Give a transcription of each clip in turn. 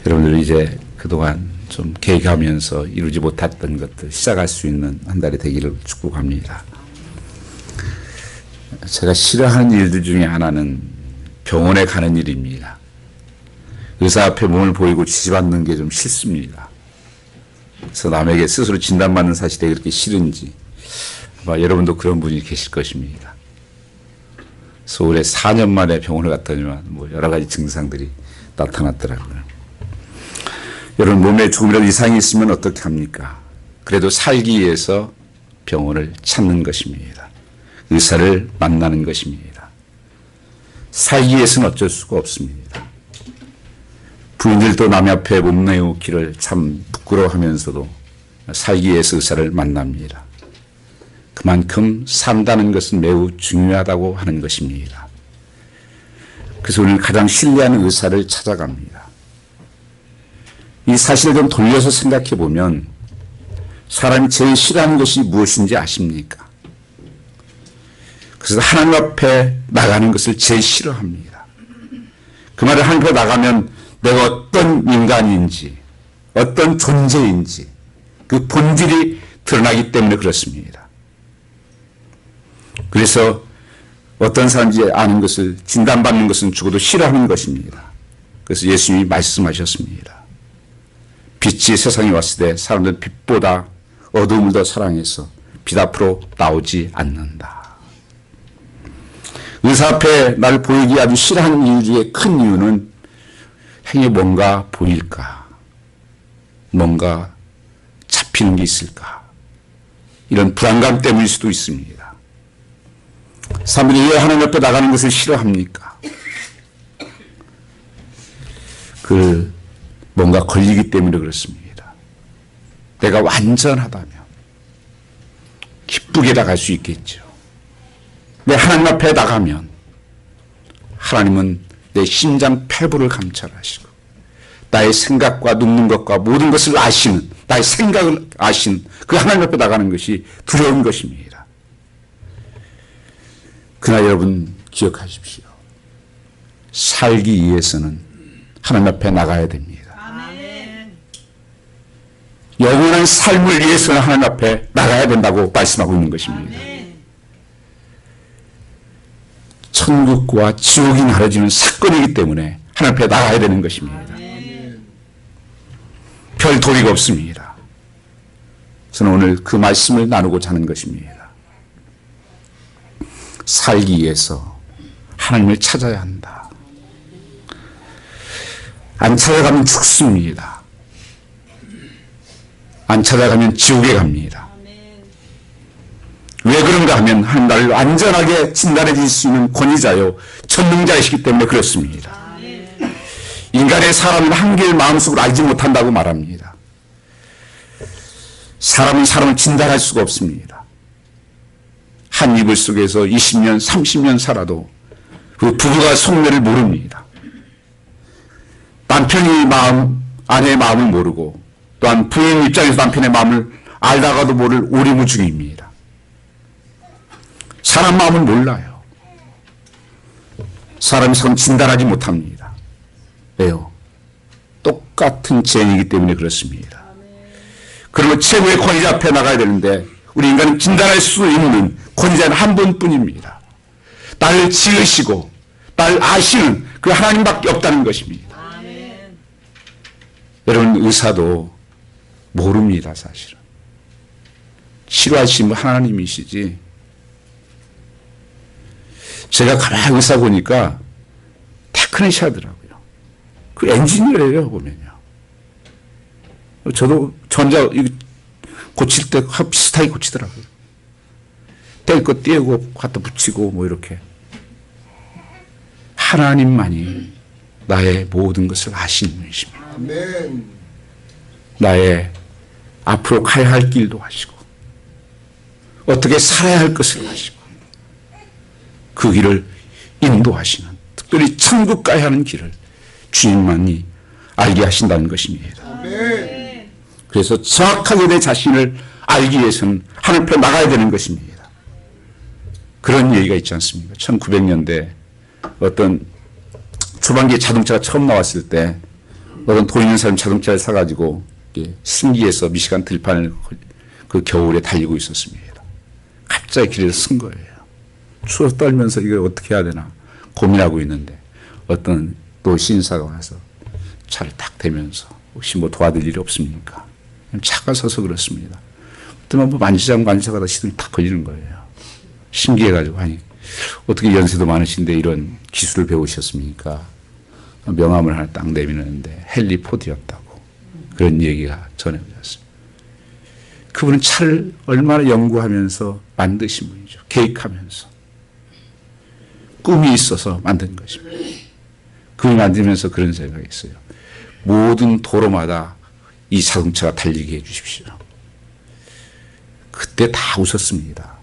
여러분들 이제 그동안 좀 계획하면서 이루지 못했던 것들 시작할 수 있는 한 달이 되기를 축복합니다. 제가 싫어하는 일들 중에 하나는 병원에 가는 일입니다. 의사 앞에 몸을 보이고 지지받는 게 좀 싫습니다. 그래서 남에게 스스로 진단받는 사실이 그렇게 싫은지 아마 여러분도 그런 분이 계실 것입니다. 서울에 4년 만에 병원을 갔더니만 뭐 여러 가지 증상들이 나타났더라고요. 여러분 몸에 조금이라도 이상이 있으면 어떻게 합니까? 그래도 살기 위해서 병원을 찾는 것입니다. 의사를 만나는 것입니다. 살기 위해서는 어쩔 수가 없습니다. 부인들도 남의 앞에 몸 내놓기를 참 부끄러워하면서도 살기 위해서 의사를 만납니다. 그만큼 산다는 것은 매우 중요하다고 하는 것입니다. 그래서 우리는 가장 신뢰하는 의사를 찾아갑니다. 이 사실을 좀 돌려서 생각해 보면 사람이 제일 싫어하는 것이 무엇인지 아십니까? 그래서 하나님 앞에 나가는 것을 제일 싫어합니다. 그 말을 하나님 앞에 나가면 내가 어떤 인간인지 어떤 존재인지 그 본질이 드러나기 때문에 그렇습니다. 그래서 어떤 사람인지 아는 것을 진단받는 것은 죽어도 싫어하는 것입니다. 그래서 예수님이 말씀하셨습니다. 빛이 세상에 왔을 때 사람들은 빛보다 어두움을 더 사랑해서 빛 앞으로 나오지 않는다. 의사 앞에 나를 보이기 아주 싫어하는 이유 중에 큰 이유는 행에 뭔가 보일까? 뭔가 잡히는 게 있을까? 이런 불안감 때문일 수도 있습니다. 사람들이 왜 하나님 앞에 나가는 것을 싫어합니까? 뭔가 걸리기 때문에 그렇습니다. 내가 완전하다면 기쁘게 나갈 수 있겠죠. 내 하나님 앞에 나가면 하나님은 내 심장 폐부를 감찰하시고 나의 생각과 눕는 것과 모든 것을 아시는, 나의 생각을 아시는 그 하나님 앞에 나가는 것이 두려운 것입니다. 그러나 여러분 기억하십시오. 살기 위해서는 하나님 앞에 나가야 됩니다. 영원한 삶을 위해서는 하나님 앞에 나가야 된다고 말씀하고 있는 것입니다. 천국과 지옥이 나눠지는 사건이기 때문에 하나님 앞에 나가야 되는 것입니다. 별 도리가 없습니다. 저는 오늘 그 말씀을 나누고자 하는 것입니다. 살기 위해서 하나님을 찾아야 한다. 안 찾아가면 죽습니다. 안 찾아가면 지옥에 갑니다. 왜 그런가 하면 하나님 나를 안전하게 진단해 주실 수 있는 권위자요 전능자이시기 때문에 그렇습니다. 인간의 사람은 한계를 마음속으로 알지 못한다고 말합니다. 사람은 사람을 진단할 수가 없습니다. 한 이불 속에서 20년, 30년 살아도 그 부부가 속내를 모릅니다. 남편이 아내의 마음을 모르고 또한 부인 입장에서 남편의 마음을 알다가도 모를 오리무중입니다. 사람 마음을 몰라요. 사람이 사람 진단하지 못합니다. 왜요? 똑같은 죄인이기 때문에 그렇습니다. 그러면 최고의 권위자 앞에 나가야 되는데 우리 인간은 진단할 수 있는 권위자는 한 분뿐입니다. 나를 지으시고 나를 아시는 그 하나님밖에 없다는 것입니다. 여러분 의사도 모릅니다. 사실은. 치료하시는 하나님이시지. 제가 가만히 의사 보니까 테크니시하더라고요. 그 엔지니어예요 보면요. 저도 전자 고칠 때 비슷하게 고치더라고요. 뗄 거 떼고 갖다 붙이고 뭐 이렇게. 하나님만이 나의 모든 것을 아시는 분이십니다. 아멘. 나의 앞으로 가야 할 길도 아시고 어떻게 살아야 할 것을 아시고 그 길을 인도하시는 특별히 천국 가야 하는 길을 주님만이 알게 하신다는 것입니다. 아멘. 그래서 정확하게 내 자신을 알기 위해서는 하나님 앞에 나가야 되는 것입니다. 그런 얘기가 있지 않습니까? 1900년대 어떤 초반기에 자동차가 처음 나왔을 때 어떤 돈 있는 사람 자동차를 사가지고 신기해서 미시간 들판을 그 겨울에 달리고 있었습니다. 갑자기 길에서 쓴 거예요. 추워서 떨면서 이걸 어떻게 해야 되나 고민하고 있는데 어떤 또 시인사가 와서 차를 딱 대면서 혹시 뭐 도와드릴 일이 없습니까? 차가 서서 그렇습니다. 그때만 뭐 만지작하다 시동이 탁 걸리는 거예요. 신기해가지고 아니 어떻게 연세도 많으신데 이런 기술을 배우셨습니까? 명함을 하나 딱 내미는데 헨리 포드였다고 그런 얘기가 전해졌습니다. 그분은 차를 얼마나 연구하면서 만드신 분이죠. 계획하면서 꿈이 있어서 만든 것입니다. 그분이 만들면서 그런 생각이 있어요. 모든 도로마다 이 자동차가 달리게 해 주십시오. 그때 다 웃었습니다.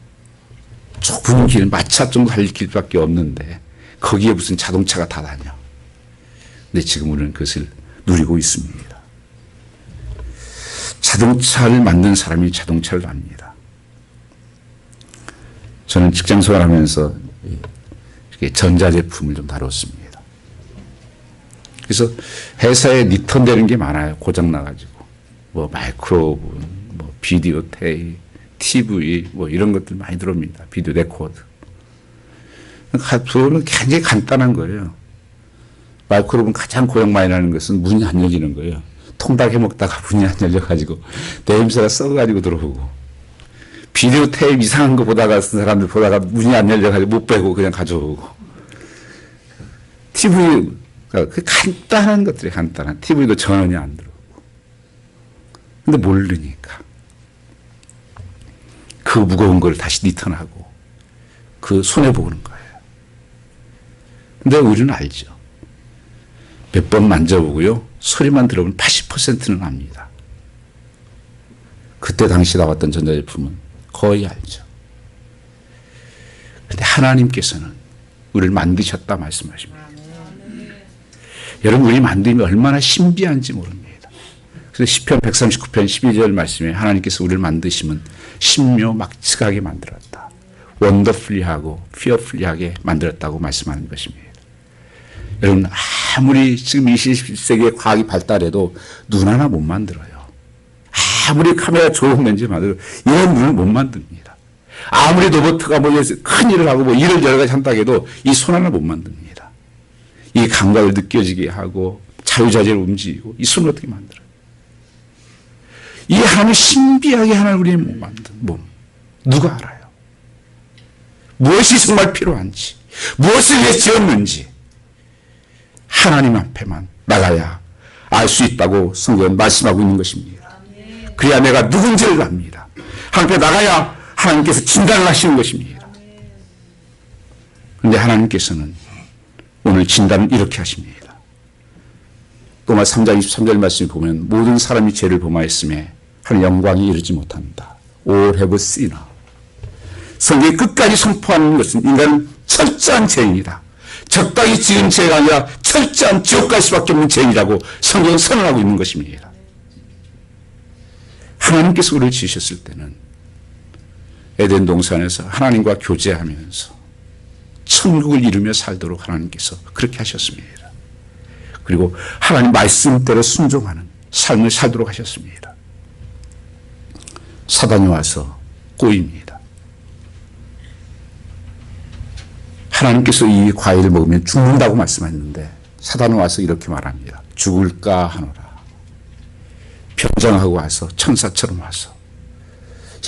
좁은 길, 마차 정도 달릴 길밖에 없는데 거기에 무슨 자동차가 다 다녀. 근데 지금 우리는 그것을 누리고 있습니다. 자동차를 만든 사람이 자동차를 압니다. 저는 직장 생활하면서 전자제품을 좀 다뤘습니다. 그래서 회사에 리턴되는 게 많아요. 고장나가지고. 뭐 마이크로오븐, 뭐 비디오 테이프, TV, 뭐 이런 것들 많이 들어옵니다. 비디오 레코드. 들어오면 굉장히 간단한 거예요. 마이크로오븐 가장 고장 많이 나는 것은 문이 안 열리는 거예요. 통닭 해 먹다가 문이 안 열려가지고 냄새가 썩어가지고 들어오고. 비디오 테이프 이상한 거 보다가 쓴 사람들 보다가 문이 안 열려가지고 못 빼고 그냥 가져오고. TV, 그 간단한 것들이 간단한. TV도 전원이 안 들어오고. 근데 모르니까. 그 무거운 걸 다시 리턴하고 그 손해보는 거예요. 근데 우리는 알죠. 몇 번 만져보고요. 소리만 들어보면 80%는 압니다. 그때 당시 나왔던 전자제품은 거의 알죠. 그런데 하나님께서는 우리를 만드셨다 말씀하십니다. 여러분 우리 만듦이 얼마나 신비한지 모릅니다. 그래서 시편 139편 12절 말씀에 하나님께서 우리를 만드시면 신묘막측하게 만들었다. 원더풀리하고 피어풀리하게 만들었다고 말씀하는 것입니다. 여러분 아무리 지금 21세기의 과학이 발달해도 눈 하나 못 만들어요. 아무리 카메라 좋은 렌즈 만들어도 이런 눈을 못 만듭니다. 아무리 로봇가 뭐 큰 일을 하고 뭐 일을 여러 가지 한다고 해도 이 손 하나 못 만듭니다. 이 감각을 느껴지게 하고 자유자재로 움직이고 이 손을 어떻게 만들어요? 이 하나님을 신비하게 하는 우리의 몸 만든 몸 누가 알아요? 무엇이 정말 필요한지 무엇을 위해 지었는지 하나님 앞에만 나가야 알 수 있다고 성경은 말씀하고 있는 것입니다. 그래야 내가 누군지를 압니다. 하나님 앞에 나가야 하나님께서 진단을 하시는 것입니다. 그런데 하나님께서는 오늘 진단은 이렇게 하십니다. 로마 3장 23절 말씀을 보면 모든 사람이 죄를 범하였음에 하나님 영광이 이르지 못한다. All have sinned. 성경이 끝까지 선포하는 것은 인간은 철저한 죄인이다. 적당히 지은 죄가 아니라 철저한 지옥 갈 수밖에 없는 죄인이라고 성경은 선언하고 있는 것입니다. 하나님께서 우리를 지으셨을 때는 에덴 동산에서 하나님과 교제하면서 천국을 이루며 살도록 하나님께서 그렇게 하셨습니다. 그리고 하나님 말씀대로 순종하는 삶을 살도록 하셨습니다. 사단이 와서 꼬입니다. 하나님께서 이 과일을 먹으면 죽는다고 말씀하셨는데 사단은 와서 이렇게 말합니다. 죽을까 하노라. 변장하고 와서 천사처럼 와서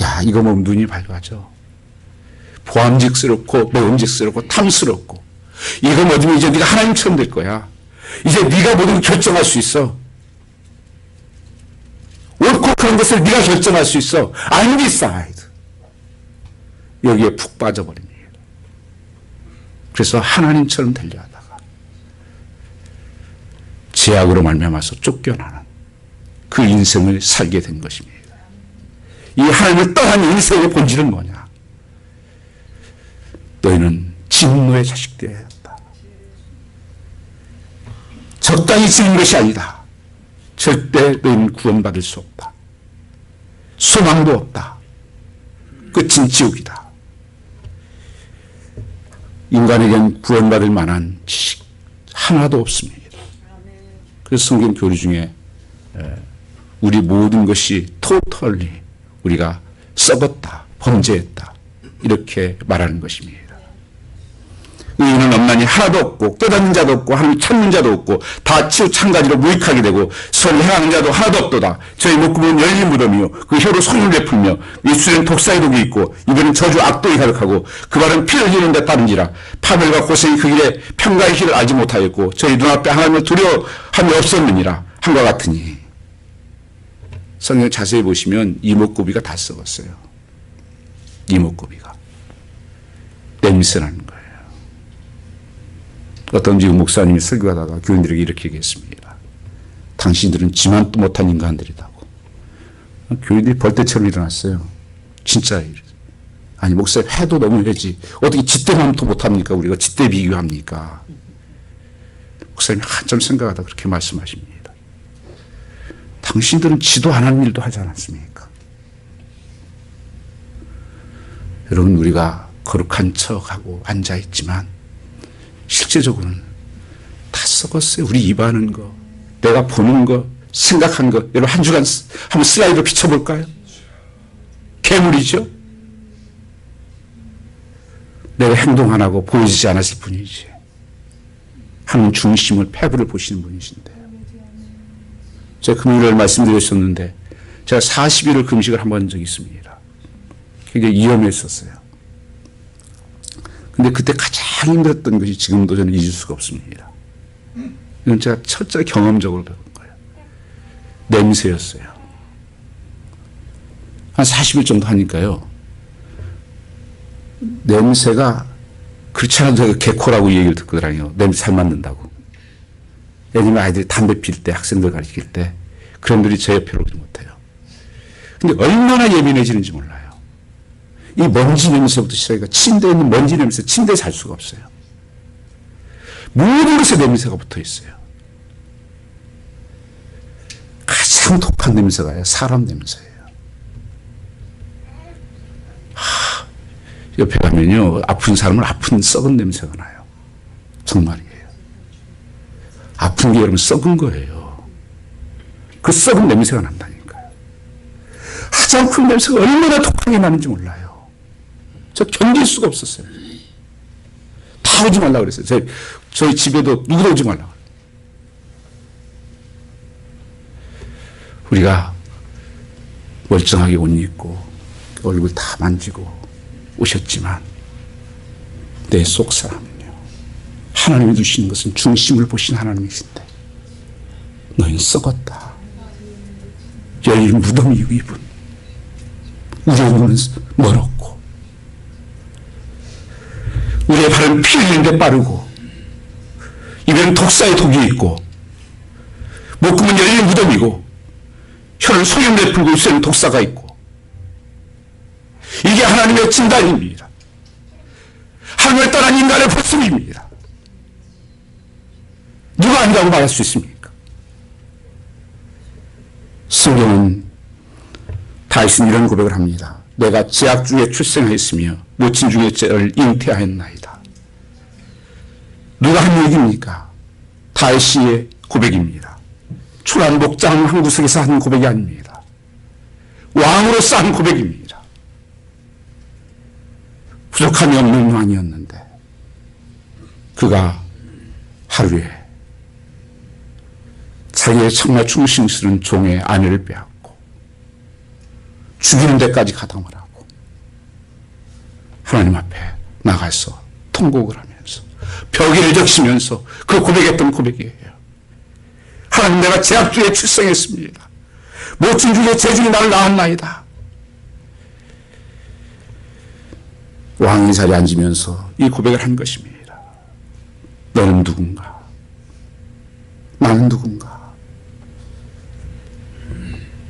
야 이거 먹으면 눈이 밝아져. 보암직스럽고 먹음직스럽고 탐스럽고 이거 먹으면 이제 네가 하나님처럼 될 거야. 이제 네가 모든 걸 결정할 수 있어. 옳고 그런 것을 네가 결정할 수 있어. I decide. 여기에 푹 빠져버립니다. 그래서 하나님처럼 되려 하다가 죄악으로 말미암아서 쫓겨나는 그 인생을 살게 된 것입니다. 이 하나님을 떠난 인생의 본질은 뭐냐? 너희는 진노의 자식 되어야 한다. 적당히 지은 것이 아니다. 절대 너희는 구원받을 수 없다. 소망도 없다. 끝은 지옥이다. 인간에겐 구원받을 만한 지식 하나도 없습니다. 그래서 성경 교리 중에 우리 모든 것이 토털리 우리가 썩었다, 범죄했다 이렇게 말하는 것입니다. 의인은 없나니 하나도 없고 깨닫는 자도 없고 하나님 찾는 자도 없고 다 치우찬가지로 무익하게 되고 선을 행하는 자도 하나도 없도다. 저희 목구멍은 열린 무덤이요 그 혀로 손을 베풀며 입술엔 독사의 독이 있고 입에는 저주 악독이 가득하고 그 발은 피를 흘리는 데 따른지라. 파멸과 고생이 그 길에 평가의 길을 알지 못하였고 저희 눈앞에 하나님을 두려워함이 없었느니라 한과 같으니. 성경 자세히 보시면 이목구비가 다 썩었어요. 이목구비가 냄새나는 거예요. 어떤 지금 목사님이 설교하다가 교인들에게 이렇게 얘기했습니다. 당신들은 지만도 못한 인간들이라고. 교인들이 벌떼처럼 일어났어요. 진짜. 아니 목사님 해도 너무 해지. 어떻게 짓대만도 못합니까? 우리가 짓대 비교합니까? 목사님이 한참 생각하다 그렇게 말씀하십니다. 당신들은 지도 안 하는 일도 하지 않았습니까? 여러분 우리가 거룩한 척하고 앉아있지만 실제적으로는 다 썩었어요. 우리 입하는 거, 내가 보는 거, 생각한 거. 여러분 한 주간 한번 슬라이드로 비춰볼까요? 괴물이죠. 내가 행동 안 하고 보여지지 않았을 뿐이지. 하나님 중심을 패부를 보시는 분이신데. 제가 금요일에 말씀드렸었는데 제가 40일을 금식을 한번 한 적이 있습니다. 굉장히 위험했었어요. 근데 그때 가장 힘들었던 것이 지금도 저는 잊을 수가 없습니다. 이건 제가 첫째 경험적으로 배운 거예요. 냄새였어요. 한 40일 정도 하니까요. 냄새가 그렇지 않아도 제가 개코라고 얘기를 듣거든요. 냄새 잘 맡는다고. 예전에 아이들이 담배 필 때 학생들 가르칠 때 그런 분들이 제 옆에 오지 못해요. 근데 얼마나 예민해지는지 몰라요. 이 먼지 냄새부터 시작해서 침대에 있는 먼지 냄새, 침대에 잘 수가 없어요. 모든 것에 냄새가 붙어 있어요. 가장 독한 냄새가 사람 냄새예요. 옆에 가면요, 아픈 사람은 아픈 썩은 냄새가 나요. 정말이에요. 아픈 게 여러분 썩은 거예요. 그 썩은 냄새가 난다니까요. 화장품 냄새가 얼마나 독하게 나는지 몰라요. 저 견딜 수가 없었어요. 다 오지 말라고 그랬어요. 저희 집에도 누구도 오지 말라고. 우리가 멀쩡하게 옷 입고 얼굴 다 만지고 오셨지만 내 속 사람은요. 하나님이 두시는 것은 중심을 보신 하나님이신데 너희는 썩었다. 열린 무덤이 입은 우리의 눈은 멀었고 우리의 발은 피 흘리는 데 빠르고 입에는 독사의 독이 있고 목구멍은 열린 무덤이고 혀는 소염 내풀고 입술에는 독사가 있고 이게 하나님의 진단입니다. 하나님을 떠난 인간의 모습입니다. 누가 아니라고 말할 수 있습니까? 성경은 다윗은 이런 고백을 합니다. 내가 제약 중에 출생하였으며 모친 중에 죄를 잉태하였나이다. 누가 한 얘기입니까? 다윗의 고백입니다. 초란 목장 한 구석에서 한 고백이 아닙니다. 왕으로서 한 고백입니다. 부족함이 없는 왕이었는데 그가 하루에 자기의 정말 충성스러운 종의 아내를 빼앗고 죽이는 데까지 가담을 하고 하나님 앞에 나가서 통곡을 하면서 벽에를 적시면서 그 고백했던 고백이에요. 하나님, 내가 제약 중에 출생했습니다. 모친 중에 재중이 나를 낳았나이다. 왕의 자리에 앉으면서 이 고백을 한 것입니다. 너는 누군가? 나는 누군가?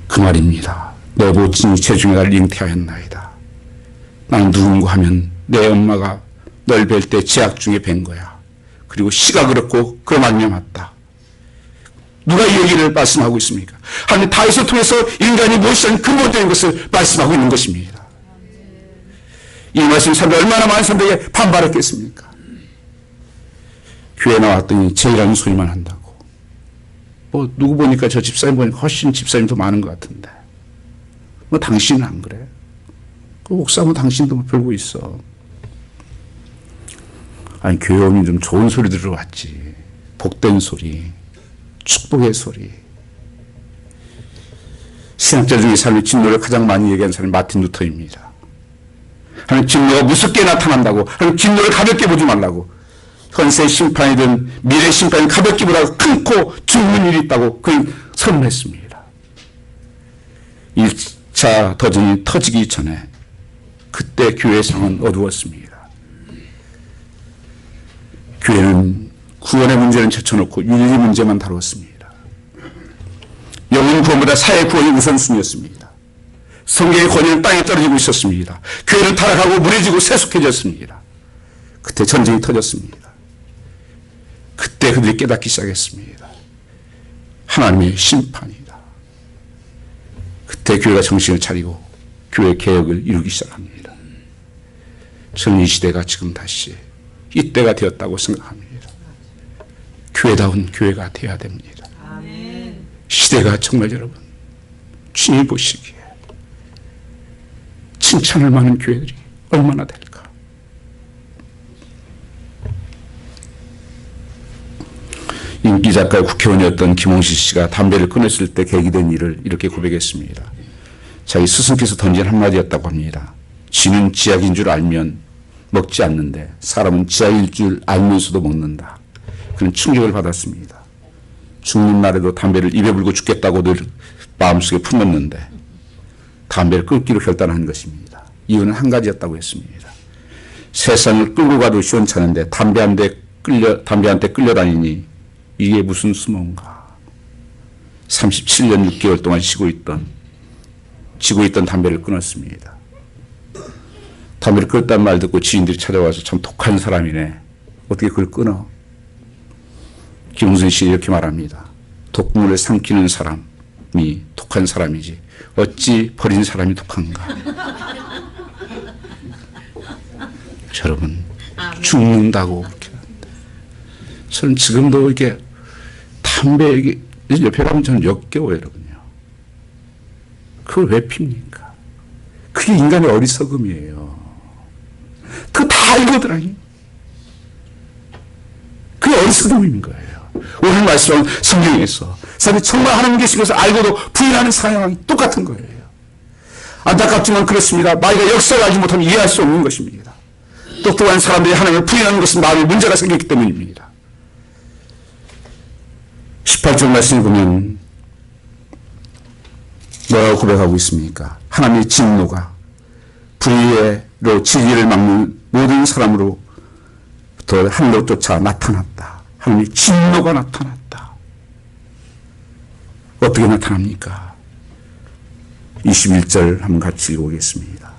그 말입니다. 내 모친이 재중에 나를 잉태하였나이다. 나는 누군가 하면 내 엄마가 널 뵐 때 제약 중에 뵌 거야. 그리고 씨가 그렇고 그런 말미암았다. 누가 이 얘기를 말씀하고 있습니까? 하나님 다윗을 통해서 인간이 무엇이든 근본적인 것을 말씀하고 있는 것입니다. 이 말씀 사람들 얼마나 많은 사람들에게 반발했겠습니까? 교회 나왔더니 죄라는 소리만 한다고. 뭐 누구 보니까 저 집사님 보니까 훨씬 집사님 더 많은 것 같은데 뭐 당신은 안 그래? 그 목사 뭐 당신도 뭐 별거 있어. 아니 교회 오면 좀 좋은 소리 들어왔지. 복된 소리, 축복의 소리. 신학자 중에 삶의 진노를 가장 많이 얘기한 사람이 마틴 루터입니다. 하나님 진노가 무섭게 나타난다고, 하나님 진노를 가볍게 보지 말라고, 현세 심판이든 미래 심판이든 가볍게 보라고, 끊고 죽는 일이 있다고 그는 선언했습니다. 1차 도전이 터지기 전에 그때 교회의 상은 어두웠습니다. 교회는 구원의 문제는 제쳐놓고 윤리 문제만 다뤘습니다. 영혼 구원보다 사회 구원이 우선순위였습니다. 성경의 권위는 땅에 떨어지고 있었습니다. 교회는 타락하고 무너지고 세속해졌습니다. 그때 전쟁이 터졌습니다. 그때 그들이 깨닫기 시작했습니다. 하나님의 심판이다. 그때 교회가 정신을 차리고 교회 개혁을 이루기 시작합니다. 저는 이 시대가 지금 다시 이때가 되었다고 생각합니다. 교회다운 교회가 되어야 됩니다. 시대가 정말 여러분 주님이 보시기에 칭찬할 만한 교회들이 얼마나 될까. 인기작가 국회의원이었던 김홍실 씨가 담배를 끊었을 때 계기된 일을 이렇게 고백했습니다. 자기 스승께서 던진 한마디였다고 합니다. 쥐는 지약인 줄 알면 먹지 않는데 사람은 지약일 줄 알면서도 먹는다. 그는 충격을 받았습니다. 죽는 날에도 담배를 입에 불고 죽겠다고 늘 마음속에 품었는데 담배를 끊기로 결단한 것입니다. 이유는 한 가지였다고 했습니다. 세상을 끌고 가도 시원찮은데 담배한테 끌려다니니 이게 무슨 수모인가. 37년 6개월 동안 지고 있던 담배를 끊었습니다. 담배를 끊었다는 말 듣고 지인들이 찾아와서 참 독한 사람이네. 어떻게 그걸 끊어? 김웅선 씨 이렇게 말합니다. 독물을 삼키는 사람이 독한 사람이지 어찌 버린 사람이 독한가. 여러분 죽는다고 그렇게 하는데 저는 지금도 이렇게 담배 옆에 가면 저는 역겨워요. 여러분요. 그걸 왜 핍니까? 그게 인간의 어리석음이에요. 그거 다 알거든요. 그게 어리석음인 거예요. 오늘 말씀은 성경에서 사람이 정말 하나님 계신 것을 알고도 부인하는 상황이 똑같은 거예요. 안타깝지만 그렇습니다. 마귀가 역사를 알지 못하면 이해할 수 없는 것입니다. 똑똑한 사람들이 하나님을 부인하는 것은 마음에 문제가 생겼기 때문입니다. 18절 말씀을 보면 뭐라고 고백하고 있습니까? 하나님의 진노가 불의로 진리를 막는 모든 사람으로부터 하늘로 쫓아 나타났다. 하나님의 진노가 나타났다. 어떻게 나타납니까? 21절 한번 같이 읽어보겠습니다.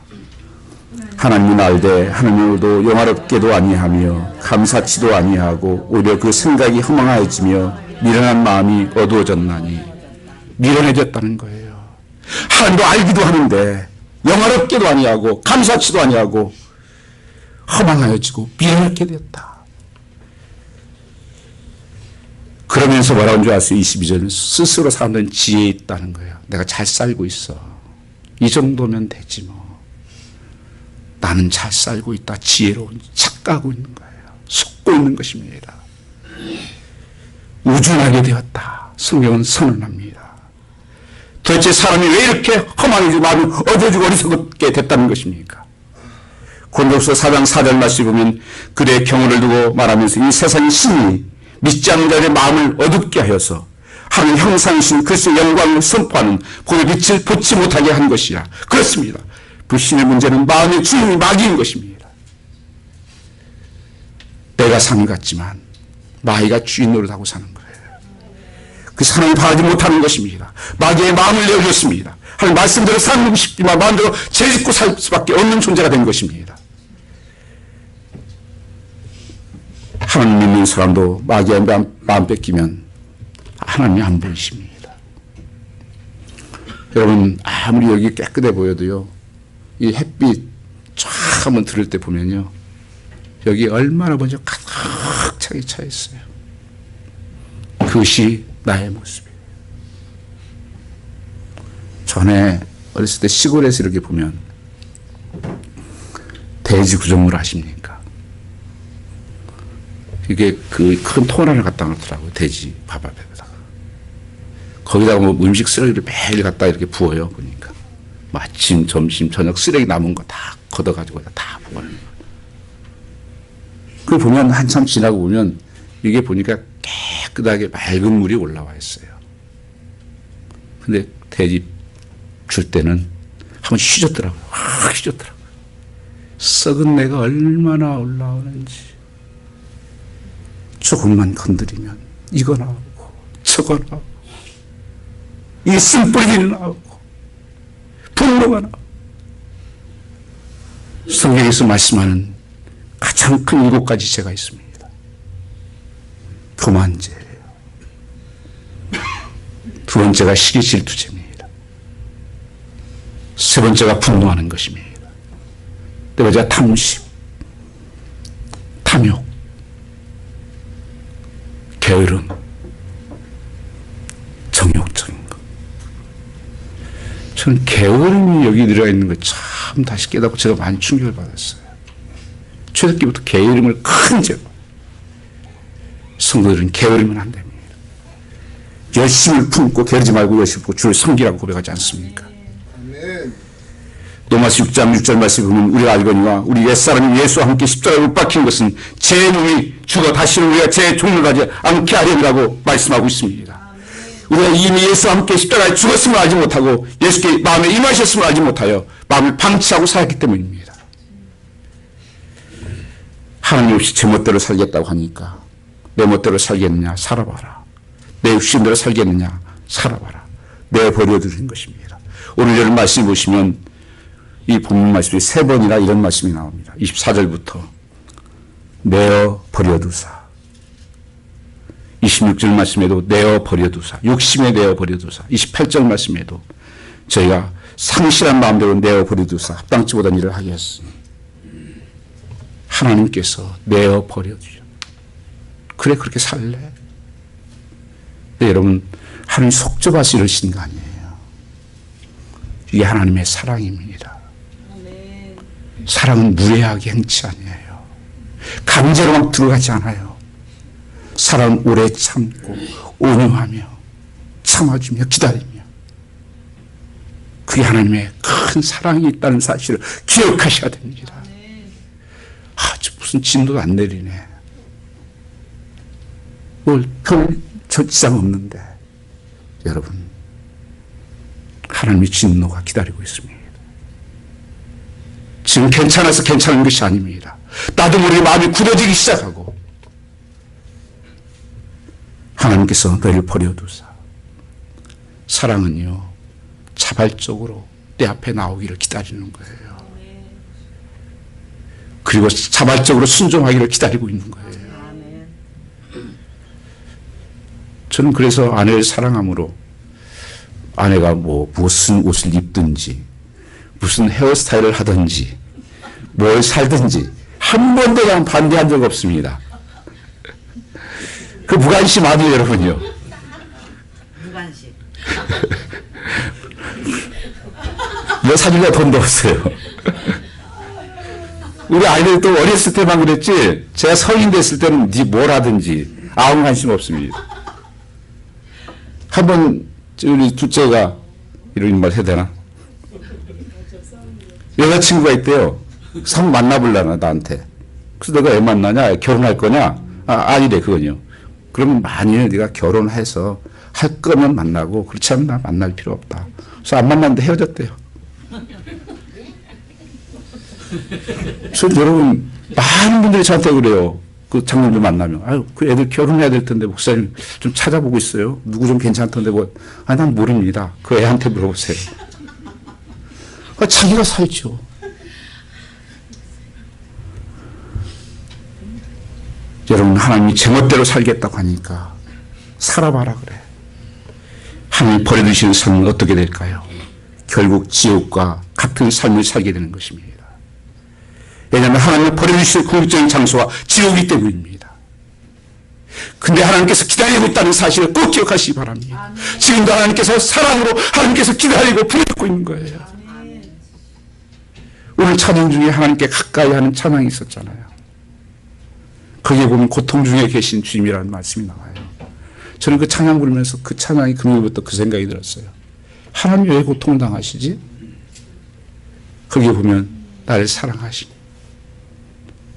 하나님은 알되 하나님으로도 영화롭게도 아니하며 감사치도 아니하고 오히려 그 생각이 허망해지며 미련한 마음이 어두워졌나니. 미련해졌다는 거예요. 하나님도 알기도 하는데 영화롭게도 아니하고 감사치도 아니하고 허망하여지고 미련하게 되었다. 그러면서 뭐라고 하는 줄 아세요? 22절은 스스로 사람들은 지혜에 있다는 거예요. 내가 잘 살고 있어. 이 정도면 되지 뭐. 나는 잘 살고 있다. 지혜로운 착각하고 있는 거예요. 속고 있는 것입니다. 우준하게 되었다. 성경은 선언합니다. 도대체 사람이 왜 이렇게 험하게 마음이 어두워지고 어리석게 됐다는 것입니까? 고린도후서 4장 4절 말씀 보면 그의 경우를 두고 말하면서 이 세상의 신이 믿지 않는 자들의 마음을 어둡게 하여서 하나님 형상이신 그리스도의 영광을 선포하는 복의 빛을 보지 못하게 한 것이라. 그렇습니다. 불신의 문제는 마음의 주인이 마귀인 것입니다. 내가 상 같지만 마귀가 주인 노릇하고 사는 거예요. 그 사람이 바라지 못하는 것입니다. 마귀의 마음을 내어줬습니다. 하나님 말씀대로 살고 싶지만 마음대로 죄짓고 살 수밖에 없는 존재가 된 것입니다. 하나님 믿는 사람도 마귀의 마음 뺏기면 하나님이 안 보이십니다. 여러분 아무리 여기 깨끗해 보여도요, 이 햇빛 쫙 한번 들을 때 보면요, 여기 얼마나 먼저 가득 차게 차 있어요. 그것이 나의 모습이에요. 전에 어렸을 때 시골에서 이렇게 보면 돼지 구정물 아십니까? 이게 그 큰 통 하나를 갖다 놓더라고요. 돼지 밥 앞에다가. 거기다가 뭐 음식 쓰레기를 매일 갖다 이렇게 부어요. 보니까. 뭐 아침, 점심, 저녁 쓰레기 남은 거 다 걷어가지고 다 부어요. 그 보면 한참 지나고 보면 이게 보니까 깨끗하게 맑은 물이 올라와 있어요. 근데 돼지 줄 때는 한번 휘젓더라고요. 확 휘젓더라고요. 썩은 내가 얼마나 올라오는지. 조금만 건드리면 이거 나오고 저거 나오고 이 쓴뿌리들이 나오고 분노가 나오고. 성경에서 말씀하는 가장 큰 7가지 죄가 있습니다. 교만죄예요. 두 번째가 시기 질투죄입니다. 세 번째가 분노하는 것입니다. 네 번째가 탐심, 탐욕, 게으름, 정욕적인 것. 저는 게으름이 여기 들어가 있는 걸 참 다시 깨닫고 제가 많이 충격을 받았어요. 초대기부터 게으름을 큰 죄로. 성도들은 게으르면 안 됩니다. 열심을 품고 게으르지 말고 열심을 품고 주를 섬기라고 고백하지 않습니까? 로마서 6장 6절 말씀에 보면 우리가 알거니와 우리 옛사람이 예수와 함께 십자가에 못 박힌 것은 제 놈이 죽어 다시는 우리가 제 종을 가지 않게 하려니라고 말씀하고 있습니다. 우리가 이미 예수와 함께 십자가에 죽었음을 알지 못하고 예수께 마음에 임하셨음을 알지 못하여 마음을 방치하고 살았기 때문입니다. 하나님 없이 제 멋대로 살겠다고 하니까 내 멋대로 살겠느냐 살아봐라. 내 욕심대로 살겠느냐 살아봐라. 내버려 두는 것입니다. 오늘 여러분 말씀 보시면 이 본문 말씀이 3번이나 이런 말씀이 나옵니다. 24절부터 내어 버려두사, 26절 말씀에도 내어 버려두사, 욕심에 내어 버려두사, 28절 말씀에도 저희가 상실한 마음대로 내어 버려두사 합당치 못한 일을 하게 했으니 하나님께서 내어 버려두죠. 그래 그렇게 살래? 네, 여러분 하나님 속죄받아서 이러시는 거 아니에요. 이게 하나님의 사랑입니다. 사랑은 무례하게 행치 아니에요. 강제로 막 들어가지 않아요. 사랑은 오래 참고 온유하며 참아주며 기다리며 그게 하나님의 큰 사랑이 있다는 사실을 기억하셔야 됩니다. 무슨 진도도 안 내리네. 별 지장 없는데 여러분 하나님의 진노가 기다리고 있습니다. 지금 괜찮아서 괜찮은 것이 아닙니다. 나도 모르게 마음이 굳어지기 시작하고 하나님께서 너희를 버려두사. 사랑은요 자발적으로 내 앞에 나오기를 기다리는 거예요. 그리고 자발적으로 순종하기를 기다리고 있는 거예요. 저는 그래서 아내를 사랑함으로 아내가 뭐 무슨 옷을 입든지 무슨 헤어스타일을 하든지 뭘 살든지 한 번도 그냥 반대한 적 없습니다. 그 무관심 아니에요 여러분요. 무관심. 뭐 사줄래 돈도 없어요. 우리 아이들 또 어렸을 때만 그랬지 제가 성인 됐을 때는 니 뭘 하든지 아무 관심 없습니다. 한번 우리 둘째가 이런 말 해야 되나? 여자친구가 있대요. 한번 만나보려나 나한테. 그래서 내가 애 만나냐? 결혼할 거냐? 아니래 그건요. 그러면 만일 네가 결혼해서 할 거면 만나고 그렇지 않으면 나 만날 필요 없다. 그래서 안 만났는데 헤어졌대요. 그래서 여러분 많은 분들이 저한테 그래요. 그 장로들 만나면 아유 그 애들 결혼해야 될 텐데 목사님 좀 찾아보고 있어요. 누구 좀 괜찮던데 뭐 난 모릅니다. 그 애한테 물어보세요. 자기가 살죠. 여러분 하나님이 제멋대로 살겠다고 하니까 살아봐라 그래. 하나님 버려두시는 삶은 어떻게 될까요? 결국 지옥과 같은 삶을 살게 되는 것입니다. 왜냐하면 하나님이 버려주실 궁극적인 장소와 지옥이기 때문입니다. 근데 하나님께서 기다리고 있다는 사실을 꼭 기억하시기 바랍니다. 지금도 하나님께서 사랑으로 하나님께서 기다리고 부르고 있는 거예요. 오늘 찬양 중에 하나님께 가까이 하는 찬양이 있었잖아요. 거기에 보면 고통 중에 계신 주님이라는 말씀이 나와요. 저는 그 찬양 부르면서 그 찬양이 금요일부터 그 생각이 들었어요. 하나님 왜 고통을 당하시지? 거기에 보면 나를 사랑하시니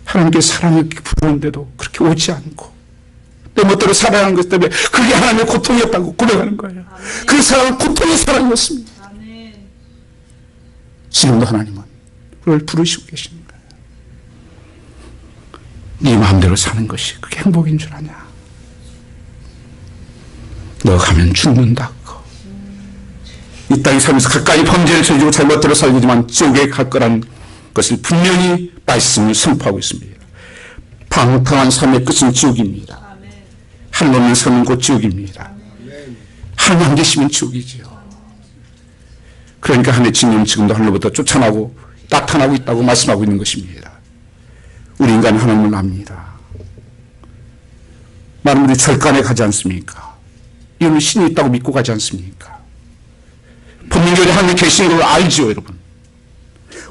하나님께 사랑을 부르는데도 그렇게 오지 않고 내 멋대로 사랑하는 것 때문에 그게 하나님의 고통이었다고 고백하는 거예요. 그 사랑은 고통의 사랑이었습니다. 지금도 하나님은 그걸 부르시고 계시는 거예요. 네 마음대로 사는 것이 그게 행복인 줄 아냐? 너 가면 죽는다고. 이 땅에 살면서 가까이 범죄를 저지르고 잘못대로 살고지만 지옥에 갈 거라는 것을 분명히 말씀을 선포하고 있습니다. 방탕한 삶의 끝은 지옥입니다. 하늘 없는 삶은 곧 지옥입니다. 하나님 안 계시면 지옥이지요. 그러니까 하나님의 진노는 지금도 하늘로부터 쫓아나고 나타나고 있다고 말씀하고 있는 것입니다. 우리 인간은 하나님을 압니다. 많은 분들이 절간에 가지 않습니까? 이유는 신이 있다고 믿고 가지 않습니까? 본능적으로 하나님 계시는 걸 알지요, 여러분.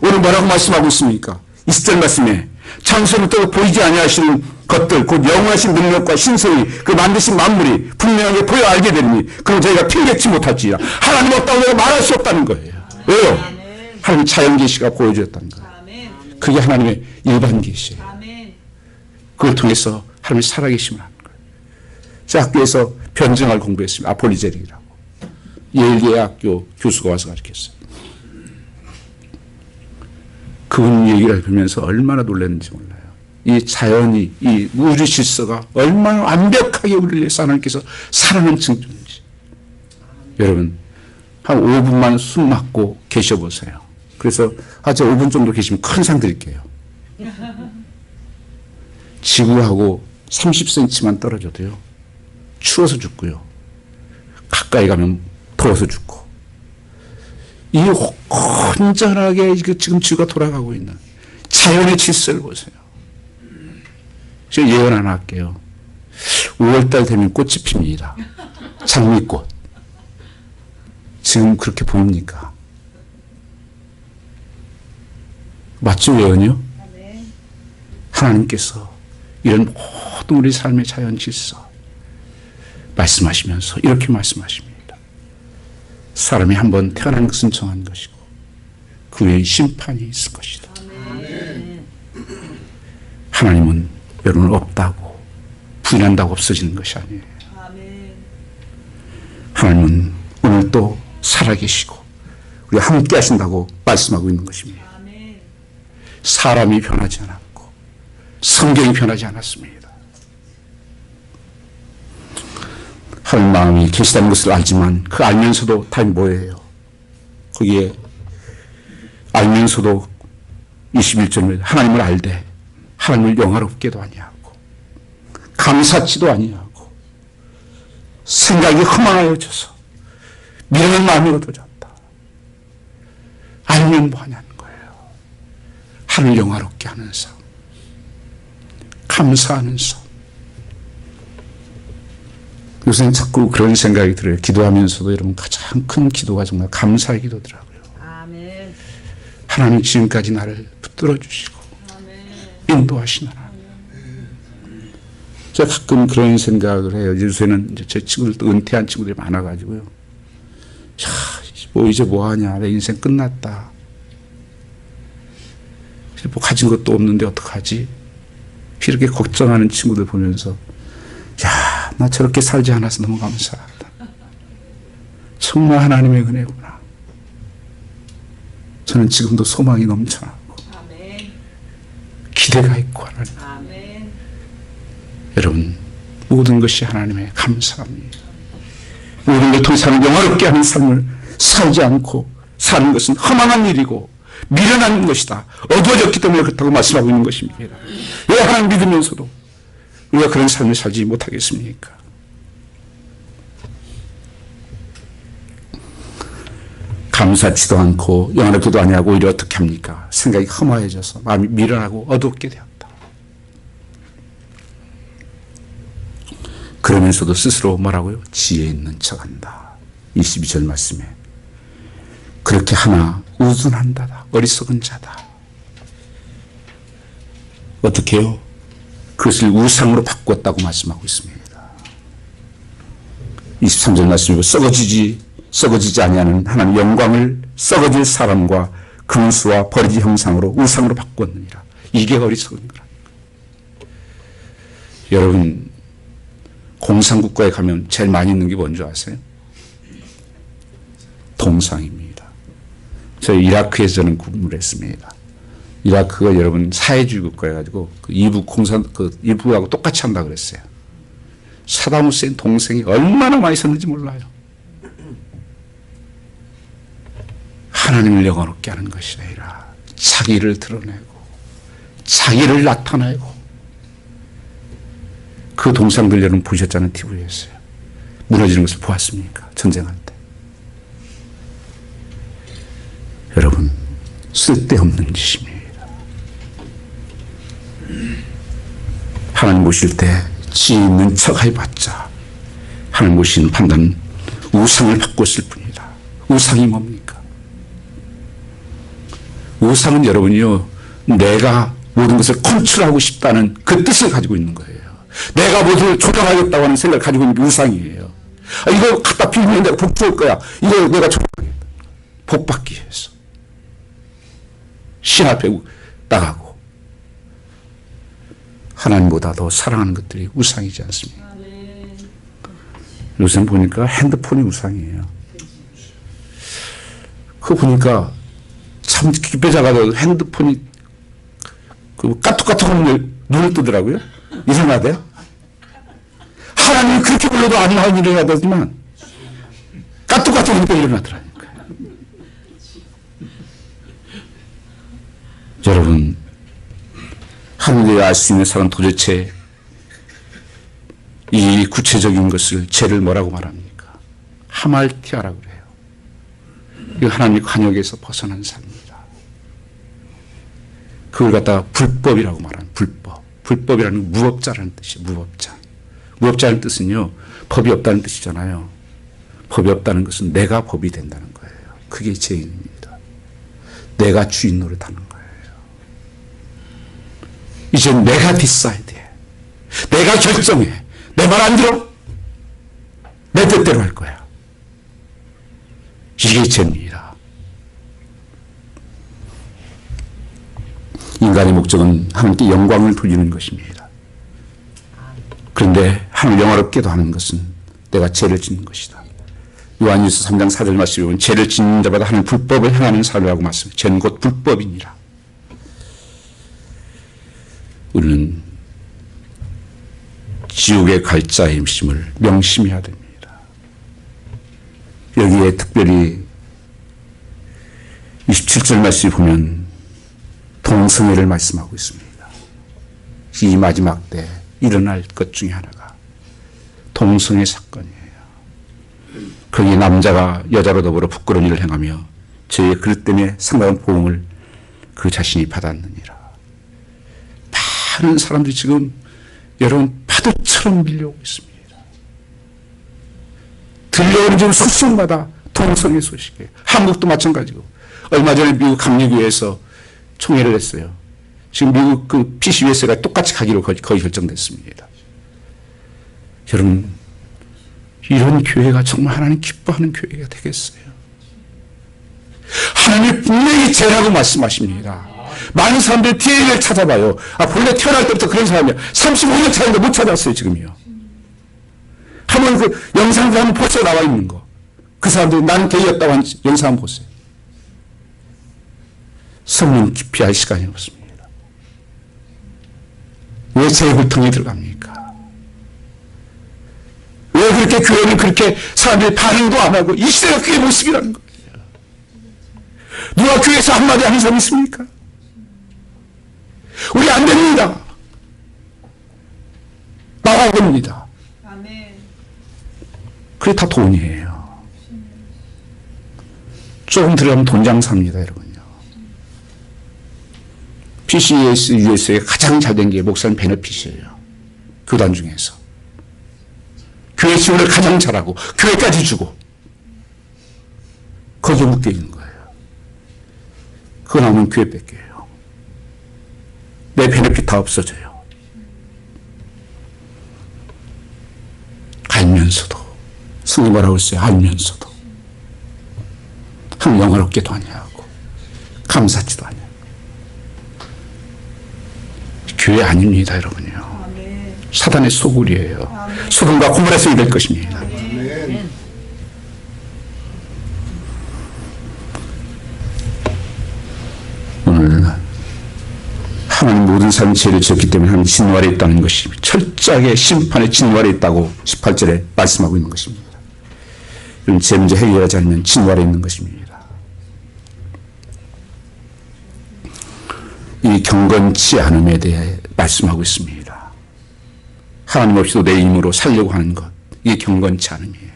오늘 뭐라고 말씀하고 있습니까? 20절 말씀에 창세부터 보이지 아니하시는 것들, 곧 영원하신 능력과 신성이 그 만드신 만물이 분명하게 보여 알게 되니 그럼 저희가 핑계치 못할지라. 하나님 없다고 내가 말할 수 없다는 거예요. 왜요? 하나님 자연 계시가 보여주었다는 거예요. 그게 하나님의 일반 계시예요. 그걸 통해서 하나님이 살아계심을 하는 거예요. 제가 학교에서 변증을 공부했습니다. 아폴리제릭이라고. 예일예학교 교수가 와서 가르쳤어요. 그분 얘기를 보면서 얼마나 놀랐는지 몰라요. 이 자연이, 이 우주 질서가 얼마나 완벽하게 우리를 위해서 하나님께서 사랑을 증주는지. 여러분, 한 5분만 숨 막고 계셔보세요. 그래서 저 5분 정도 계시면 큰 상 드릴게요. 지구하고 30cm만 떨어져도요. 추워서 죽고요. 가까이 가면 더워서 죽고. 이 온전하게 지금 지구가 돌아가고 있는 자연의 질서를 보세요. 제가 예언 하나 할게요. 5월달 되면 꽃이 핍니다. 장미꽃. 지금 그렇게 보입니까? 맞죠, 예언이요? 하나님께서 이런 모든 우리 삶의 자연 질서 말씀하시면서 이렇게 말씀하십니다. 사람이 한번 태어난 것은 정한 것이고 그 외에 심판이 있을 것이다. 하나님은 여러분 없다고 부인한다고 없어지는 것이 아니에요. 하나님은 오늘 또 살아계시고 우리가 함께 하신다고 말씀하고 있는 것입니다. 사람이 변하지 않았고 성경이 변하지 않았습니다. 하나님 마음이 계시다는 것을 알지만 그 알면서도 다 뭐예요? 거기에 알면서도 21절에 하나님을 알되 하나님을 영화롭게도 아니하고 감사치도 아니하고 생각이 허망하여져서 미련한 마음이 얻어졌다. 알면 뭐하냐는 거예요. 하나님을 영화롭게 하는 삶, 감사하는 삶. 요새는 자꾸 그런 생각이 들어요. 기도하면서도 여러분 가장 큰 기도가 정말 감사의 기도더라고요. 아멘. 하나님 지금까지 나를 붙들어 주시고 인도하시는 하나님. 제가 가끔 그런 생각을 해요. 요새는 이제 제 친구들도 은퇴한 친구들이 많아가지고요. 야, 뭐 이제 뭐 하냐. 내 인생 끝났다. 뭐 가진 것도 없는데 어떡하지? 이렇게 걱정하는 친구들 보면서 야, 나 저렇게 살지 않아서 너무 감사하다. 정말 하나님의 은혜구나. 저는 지금도 소망이 넘쳐나고 기대가 있고 하나님. 여러분 모든 것이 하나님의 감사합니다. 모든 걸 통해서 영화롭게 하는 삶을 살지 않고 사는 것은 허망한 일이고 미련한 것이다. 어두워졌기 때문에 그렇다고 말씀하고 있는 것입니다. 왜 하나님 믿으면서도 우리가 그런 삶을 살지 못하겠습니까? 감사치도 않고 영화롭게도 아니하고 오히려 어떻게 합니까? 생각이 허무해져서 마음이 미련하고 어둡게 되었다. 그러면서도 스스로 뭐라고요? 지혜 있는 척한다. 22절 말씀에. 그렇게 하나 우둔한다다. 어리석은 자다. 어떻게 해요? 그것을 우상으로 바꿨다고 말씀하고 있습니다. 23절 말씀에 썩어지지 아니하는 하나님의 영광을 썩어질 사람과 금수와 버리지 형상으로 우상으로 바꿨느니라. 이게 어리석은 거라. 여러분, 공산국가에 가면 제일 많이 있는 게 뭔지 아세요? 동상입니다. 저희 이라크에서 저는 근무를 했습니다. 이라크가 여러분 사회주의 국가여가지고 이북하고 똑같이 한다 그랬어요. 사담 후세인 동생이 얼마나 많이 썼는지 몰라요. 하나님을 영원롭게 하는 것이 아니라 자기를 드러내고 자기를 나타내고, 그 동상들 여러분 보셨잖아요. TV에서요. 무너지는 것을 보았습니까? 전쟁할 때. 여러분, 쓸데없는 짓입니다. 하나님 보실 때 지혜 있는 척 해봤자 하나님 보시는 판단은 우상을 바꿨을 뿐이다. 우상이 뭡니까? 우상은 여러분이요, 내가 모든 것을 컨트롤하고 싶다는 그 뜻을 가지고 있는 거예요. 내가 모든 조정하겠다고 하는 생각을 가지고 있는 게 우상이에요. 이거 갖다 빌면 내가 복 줄 거야. 이거 내가 조정하겠다. 복 받기 위해서. 신 앞에 나가고. 하나님보다 더 사랑하는 것들이 우상이지 않습니까? 요새 보니까 핸드폰이 우상이에요. 그거 보니까 참 기빼자가도 핸드폰이 까톡하는 눈을 뜨더라고요. 이상하대요. 하나님이 그렇게 불러도 안 나온 일이 하더지만 까톡하니까 일어나더라니까요. 여러분, 하늘에 알 수 있는 사람 도대체 이 구체적인 것을 죄를 뭐라고 말합니까? 하말티아라고 그래요. 이 하나님의 관역에서 벗어난 삶입니다. 그걸 갖다가 불법이라고 말하는 불법. 불법이라는 무법자라는 뜻이에요. 무법자. 무법자라는 뜻은요, 법이 없다는 뜻이잖아요. 법이 없다는 것은 내가 법이 된다는 거예요. 그게 죄인입니다. 내가 주인 노릇하는 거예요. 이제 내가 디사이드해. 내가 결정해. 내 말 안 들어? 내 뜻대로 할 거야. 이게 죄입니다. 인간의 목적은 하나님께 영광을 돌리는 것입니다. 그런데 하나님을 영화롭게도 하는 것은 내가 죄를 짓는 것이다. 요한일서 3장 4절 말씀에 보면 죄를 짓는 자마다 하나님 불법을 행하는 삶이라고 말씀합니다. 죄는 곧 불법이니라. 우리는 지옥의 갈자의 임심을 명심해야 됩니다. 여기에 특별히 27절 말씀을 보면 동성애를 말씀하고 있습니다. 이 마지막 때 일어날 것 중에 하나가 동성애 사건이에요. 거기 남자가 여자로 더불어 부끄러운 일을 행하며 죄의 그릇 때문에 상당한 보응을 그 자신이 받았느니라. 많은 사람들이 지금 여러분 파도처럼 밀려오고 있습니다. 들려오는 지금 소식마다 동성애 소식이에요. 한국도 마찬가지고. 얼마 전에 미국 감리교회에서 총회를 했어요. 지금 미국 그 PCUS가 똑같이 가기로 거의 결정됐습니다. 여러분, 이런 교회가 정말 하나님 기뻐하는 교회가 되겠어요? 하나님이 분명히 죄라고 말씀하십니다. 많은 사람들이 DNA를 찾아봐요. 본래 태어날 때부터 그런 사람이야. 35년 차인데 못 찾았어요, 지금요. 한번 그 영상들 한번 보세요, 나와 있는 거. 그 사람들이 나는 게이였다고 한 영상 한번 보세요. 성령 깊이 할 시간이 없습니다. 왜 재불통이 들어갑니까? 왜 그렇게 교회는 그렇게 사람들이 반응도 안 하고 이 시대가 그게 모습이라는 거예요. 누가 교회에서 한마디 하는 사람 있습니까? 우리 안 됩니다. 나가봅니다. 그게 다 돈이에요. 조금 들어가면 돈 장사입니다, 여러분요. PCUS에 가장 잘 된 게 목사님 베네핏이에요. 교단 중에서. 교회 지원을 가장 잘하고 교회까지 주고 거기에 묶여 있는 거예요. 그거 나오면 교회 뺏겨요. 내 베네핏 다 없어져요. 알면서도 성경 뭐라고 했어요? 알면서도 한 영화롭게도 아니하고 감사치도 아니하고 교회 아닙니다, 여러분요. 사단의 소굴이에요. 소돔과 고모라의 성이 될 것입니다. 오늘 하나님 모든 사람이 죄를 지었기 때문에 하나님 진노 아래 있다는 것이 철저하게 심판의 진노 아래 있다고 18절에 말씀하고 있는 것입니다. 여러분, 제 문제 해결하지 않으면 진노 아래 있는 것입니다. 이 경건치 않음에 대해 말씀하고 있습니다. 하나님 없이도 내 힘으로 살려고 하는 것, 이게 경건치 않음이에요.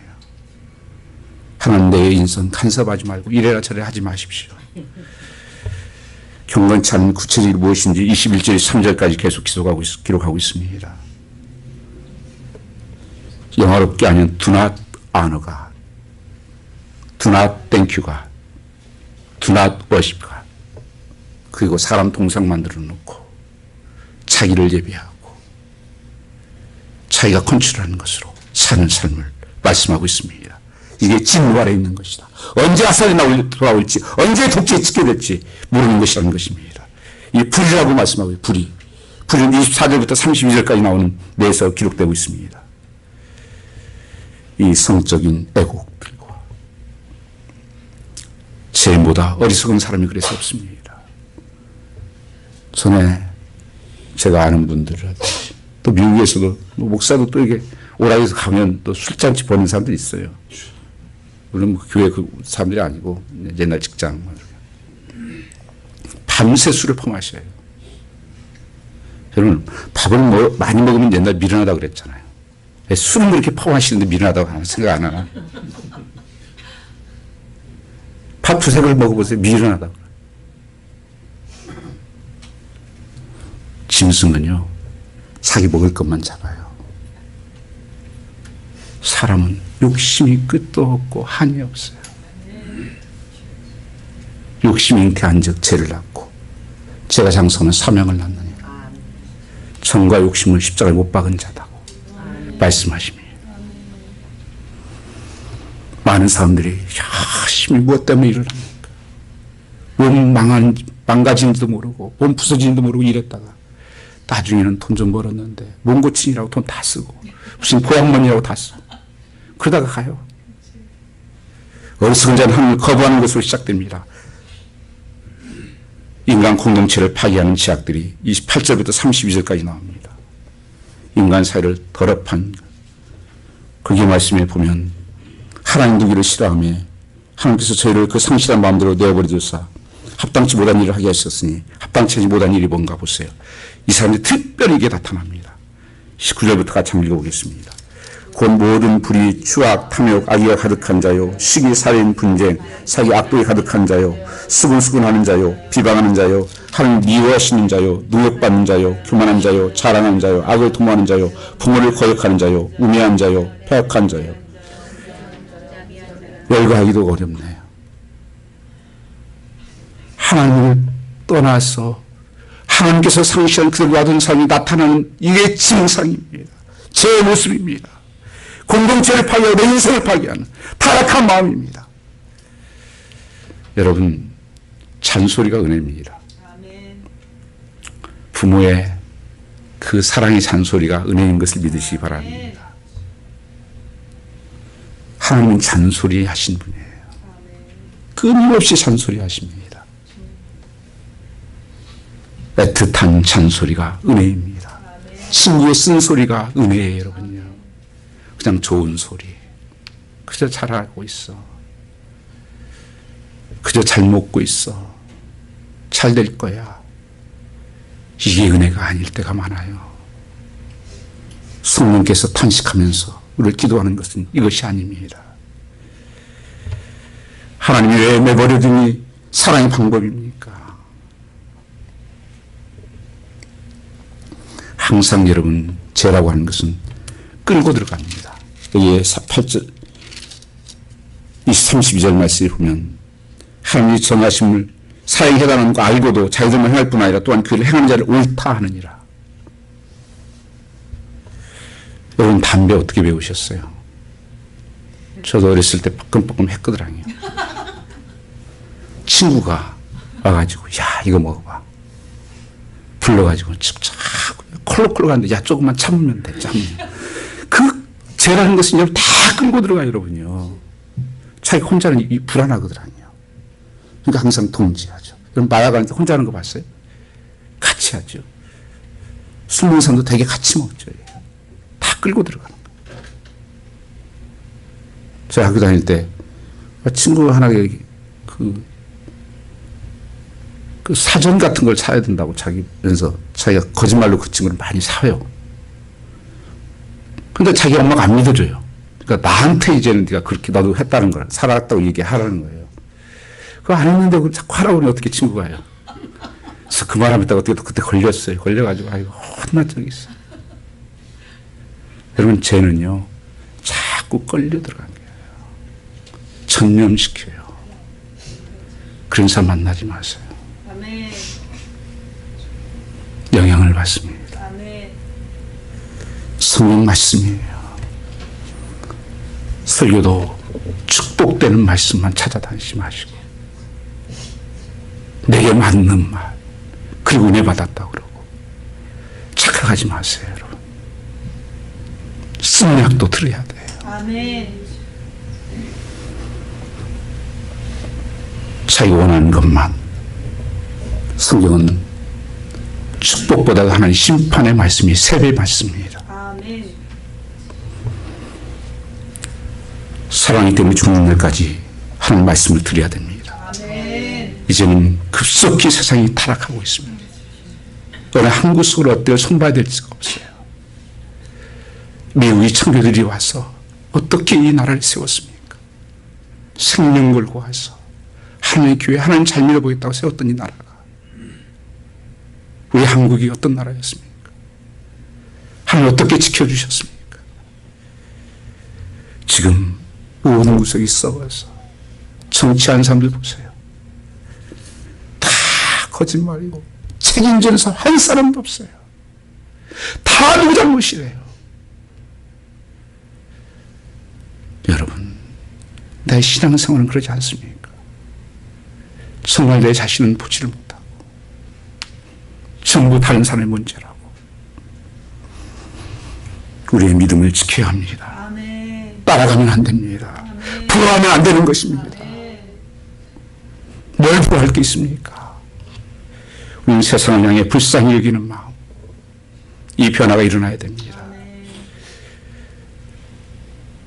하나님 내 인생 간섭하지 말고 이래라 저래라 하지 마십시오. 경건치 않은 구체적이 무엇인지 21절 3절까지 계속 기록하고 있습니다. 영화롭게 아니면 do not honor God, do not thank you God, do not worship God. 그리고 사람 동상 만들어 놓고 자기를 예배하고 자기가 컨트롤하는 것으로 사는 삶을 말씀하고 있습니다. 이게 진노 아래 있는 것이다. 언제 아살이 돌아올지, 언제 독재에 찍게 될지 모르는 것이라는 것입니다. 이 불이라고 말씀하고요. 불이. 불은 24절부터 32절까지 나오는 내에서 기록되고 있습니다. 이 성적인 애곡들과 죄보다 어리석은 사람이 그래서 없습니다. 전에 제가 아는 분들은 또 미국에서도 목사도 또 이게 오락에서 가면 또 술잔치 보는 사람들이 있어요. 물론 뭐 교회 그 사람들이 아니고 옛날 직장. 밤새 술을 퍼마셔요. 여러분, 밥을 많이 먹으면 옛날 미련하다고 그랬잖아요. 술은 그렇게 퍼마시는데 미련하다고 생각 안 하나? 밥 두세 그릇 먹어보세요. 미련하다고. 짐승은요, 자기 먹을 것만 잡아요. 사람은 욕심이 끝도 없고 한이 없어요. 욕심이 잉태한 즉 죄를 낳고 죄가 장성하면 사명을 낳느니라. 정과 욕심을 십자가에 못 박은 자다고 말씀하십니다. 많은 사람들이 열심히 무엇 때문에 일을 합니까? 몸 망가진지도 모르고 몸 부서진지도 모르고 일했다가 나중에는 돈 좀 벌었는데 몸 고친이라고 돈 다 쓰고 무슨 보약mon이라고 다 쓰고 그러다가 가요. 어리석은 자는 하나님을 거부하는 것으로 시작됩니다. 인간 공동체를 파괴하는 제약들이 28절부터 32절까지 나옵니다. 인간 사회를 더럽한 그게 말씀에 보면 하나님 두기를 싫어하며 하나님께서 저희를 그 상실한 마음대로 내어버리듯사 합당치 못한 일을 하게 하셨으니 합당치 못한 일이 뭔가 보세요. 이 사람들이 특별히 이게 나타납니다. 19절부터 같이 한번 읽어보겠습니다. 곧 모든 불의, 추악, 탐욕, 악의가 가득한 자요, 시기, 살인, 분쟁, 사기, 악독이 가득한 자요, 수근수근하는 자요, 비방하는 자요, 하나님 미워하시는 자요, 능력받는 자요, 교만한 자요, 자랑하는 자요, 악을 도모하는 자요, 부모를 거역하는 자요, 우매한 자요, 패역한 자요. 열거하기도 어렵네요. 하나님을 떠나서 하나님께서 상실한 그들 놔둔 삶이 나타나는 이게 증상입니다. 제 모습입니다. 공동체를 파괴하고 내 인생을 파괴하는 타락한 마음입니다. 여러분, 잔소리가 은혜입니다. 부모의 그 사랑의 잔소리가 은혜인 것을 믿으시기 바랍니다. 하나님은 잔소리 하신 분이에요. 끊임없이 잔소리 하십니다. 애틋한 잔소리가 은혜입니다. 친구의 쓴소리가 은혜예요, 여러분요. 그냥 좋은 소리. 그저 잘하고 있어. 그저 잘 먹고 있어. 잘 될 거야. 이게 은혜가 아닐 때가 많아요. 성령께서 탄식하면서 우리를 기도하는 것은 이것이 아닙니다. 하나님이 왜 내버려두니 사랑의 방법입니까? 항상 여러분, 죄라고 하는 것은 끌고 들어갑니다. 여기에 8절, 32절 말씀에 보면 하나님이 정하심을 사행해달라는 거 알고도 자기들만 행할 뿐 아니라 또한 그를 행하는 자를 옳다 하느니라. 여러분 담배 어떻게 배우셨어요? 저도 어렸을 때 뻐끔뻐끔 했거든요. 친구가 와가지고 야 이거 먹어봐. 불러가지고 칙착 콜록콜록 하는데 야 조금만 참으면 돼. 참으면. 그 죄라는 것은 여러분 다 끌고 들어가요. 여러분요. 자기 혼자는 불안하거든요. 그러니까 항상 동지하죠. 여러분 마약할 때 혼자 하는 거 봤어요? 같이 하죠. 술 먹는 사람도 되게 같이 먹죠. 다 끌고 들어가는 거예요. 제가 학교 다닐 때 친구 하나 그 사전 같은 걸 사야 된다고 자기면서 자기가 거짓말로 그 친구를 많이 사요. 근데 자기 엄마가 안 믿어줘요. 그러니까 나한테 이제는 네가 그렇게 나도 했다는 걸 살았다고 얘기하라는 거예요. 그거 안 했는데 자꾸 하라고 그러면 어떻게 친구가 해요. 그래서 그 말하면 어떻게 또 그때 걸렸어요. 걸려가지고 아이고 혼난 적이 있어요. 여러분 죄는요 자꾸 끌려 들어간 거예요. 전념시켜요. 그런 사람 만나지 마세요. 아멘. 영향을 받습니다. 아멘. 성경 말씀이에요. 설교도 축복되는 말씀만 찾아다니지 마시고 내게 맞는 말 그리고 은혜 받았다고 그러고 착각하지 마세요. 여러분 쓴약도 들어야 돼요. 아멘. 자기가 원하는 것만. 성경은 축복보다도 하나님 심판의 말씀이 3배 맞습니다. 아멘. 사랑이 때문에 죽는 날까지 하나님 말씀을 드려야 됩니다. 아멘. 이제는 급속히 세상이 타락하고 있습니다. 어느 한 구석을 어때요? 손봐야 될 수가 없어요. 미국의 청교들이 와서 어떻게 이 나라를 세웠습니까? 생명 걸고 와서 하나님의 교회 하나님 잘 밀어보겠다고 세웠던 이 나라가 우리 한국이 어떤 나라였습니까? 하나님 어떻게 지켜주셨습니까? 지금 모든 구석이 썩어서 정치하는 사람들 보세요. 다 거짓말이고 책임지는 사람 한 사람도 없어요. 다 누구 잘못이래요. 여러분 내 신앙생활은 그러지 않습니까? 정말 내 자신은 보지를 못하고 전부 다른 사람의 문제라고. 우리의 믿음을 지켜야 합니다. 아멘. 따라가면 안 됩니다. 부러워하면 안 되는 것입니다. 뭘 부러워할 게 있습니까? 우리는 세상을 향해 불쌍히 여기는 마음, 이 변화가 일어나야 됩니다.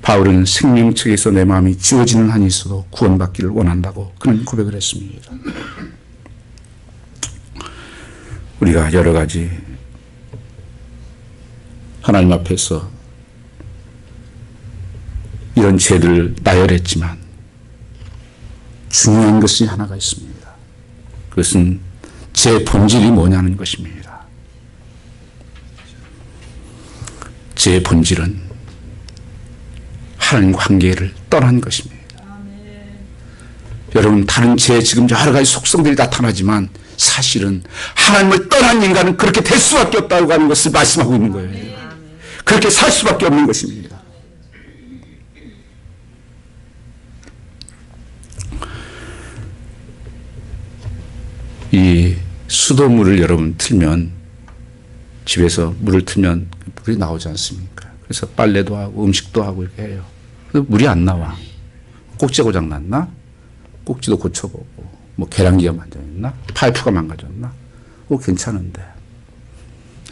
바울은 생명책에서 내 마음이 지워지는 한이 있어도 구원받기를 원한다고 그는 고백을 했습니다. 우리가 여러 가지 하나님 앞에서 이런 죄들을 나열했지만 중요한 것이 하나가 있습니다. 그것은 제 본질이 뭐냐는 것입니다. 제 본질은 하나님 관계를 떠난 것입니다. 여러분 다른 죄 지금 여러 가지 속성들이 나타나지만 사실은 하나님을 떠난 인간은 그렇게 될 수밖에 없다고 하는 것을 말씀하고 있는 거예요. 그렇게 살 수밖에 없는 것입니다. 이 수돗물을 여러분 틀면 집에서 물을 틀면 물이 나오지 않습니까? 그래서 빨래도 하고 음식도 하고 이렇게 해요. 근데 물이 안 나와. 꼭지 고장 났나? 꼭지도 고쳐보고 뭐 계량기가 만져있나? 파이프가 망가졌나? 괜찮은데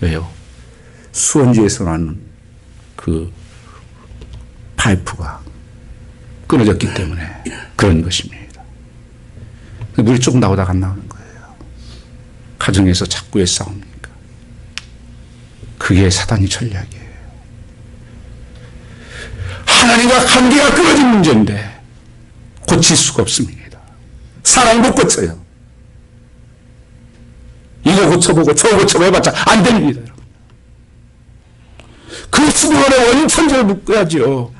왜요? 수원지에서 나는 그 파이프가 끊어졌기 때문에 그런 것입니다. 물이 조금 나오다가 안 나오는 거예요. 가정에서 자꾸 왜 싸웁니까? 그게 사단의 전략이에요. 하나님과 관계가 끊어진 문제인데 고칠 수가 없습니다. 사람이 못 고쳐요. 이거 고쳐보고 저거 고쳐보고 해봤자 안 됩니다. 여러분. 그 수도원의 원인 천재를 묶어야죠.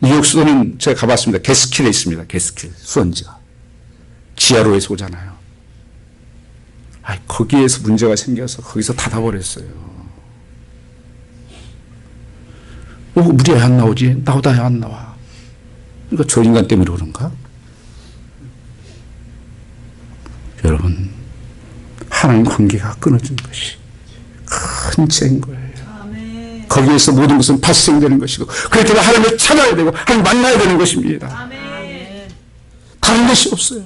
뉴욕 수도는 제가 가봤습니다. 게스킬에 있습니다. 게스킬 수원지가 지하로 해서 오잖아요. 거기에서 문제가 생겨서 거기서 닫아버렸어요. 물이 왜 안 나오지? 나오다 왜 안 나와? 그러니까 저 인간 때문에 그런가? 여러분, 하나님 관계가 끊어진 것이 큰 죄인 거예요. 아멘. 거기에서 모든 것은 발생되는 것이고, 그렇기 때문에 하나님을 찾아야 되고 하나님 만나야 되는 것입니다. 아멘. 다른 것이 없어요.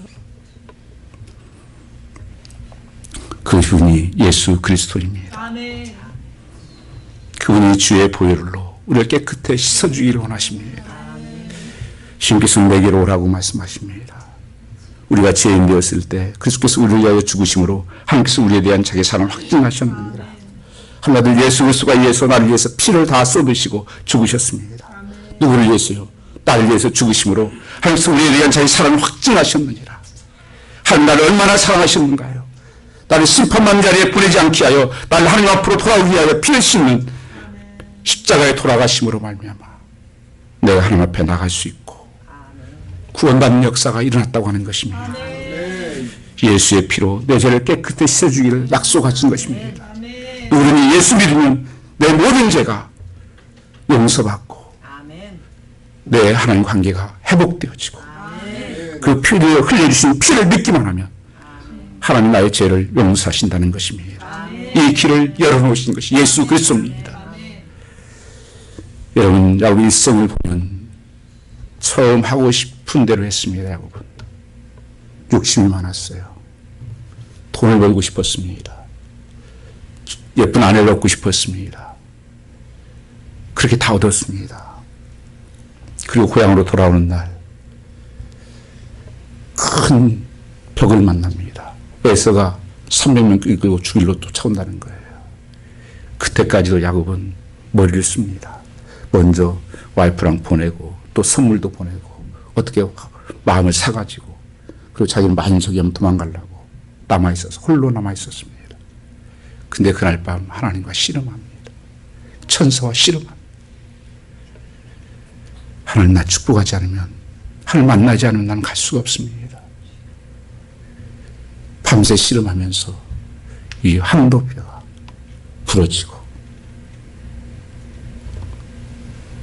그 분이 예수 그리스도입니다. 아멘. 그분이 주의 보혈로 우리를 깨끗해 씻어주기를 원하십니다. 주님께서 내게로 오라고 말씀하십니다. 우리가 죄인 되었을 때 그리스도께서 우리를 위하여 죽으심으로 하나님께서 우리에 대한 자기 사랑을 확증하셨느니라. 한마디로 예수 그리스도가 위해서 나를 위해서 피를 다 쏟으시고 죽으셨습니다. 누구를 위해서요? 나를 위해서 죽으심으로 하나님께서 우리에 대한 자기 사랑을 확증하셨느니라. 하나님 나를 얼마나 사랑하셨는가요? 나를 심판만 자리에 보내지 않게 하여 나를 하나님 앞으로 돌아오기 위하여 피를 씻는 십자가에 돌아가심으로 말미암아 내가 하나님 앞에 나갈 수 있고 구원받는 역사가 일어났다고 하는 것입니다. 예수의 피로 내 죄를 깨끗이 씻어주기를 약속하신 것입니다. 우리는 예수 믿으면 내 모든 죄가 용서받고 내 하나님 관계가 회복되어지고 그 피를 흘려주신 피를 믿기만 하면 하나님 나의 죄를 용서하신다는 것입니다. 이 길을 열어놓으신 것이 예수 그리스도입니다. 여러분, 야곱 일생을 보면 처음 하고 싶은 대로 했습니다. 야곱은 욕심이 많았어요. 돈을 벌고 싶었습니다. 예쁜 아내를 얻고 싶었습니다. 그렇게 다 얻었습니다. 그리고 고향으로 돌아오는 날 큰 벽을 만납니다. 에서가 300명 끌고 죽일로 쫓아온다는 거예요. 그때까지도 야곱은 머리를 씁니다. 먼저 와이프랑 보내고 또 선물도 보내고 어떻게 마음을 사가지고 그리고 자기는 만석이 하면 도망가려고 남아있어서 홀로 남아있었습니다. 근데 그날 밤 하나님과 씨름합니다. 천사와 씨름합니다. 하나님 나 축복하지 않으면 하나님 만나지 않으면 나는 갈 수가 없습니다. 밤새 씨름하면서 이 한도뼈가 부러지고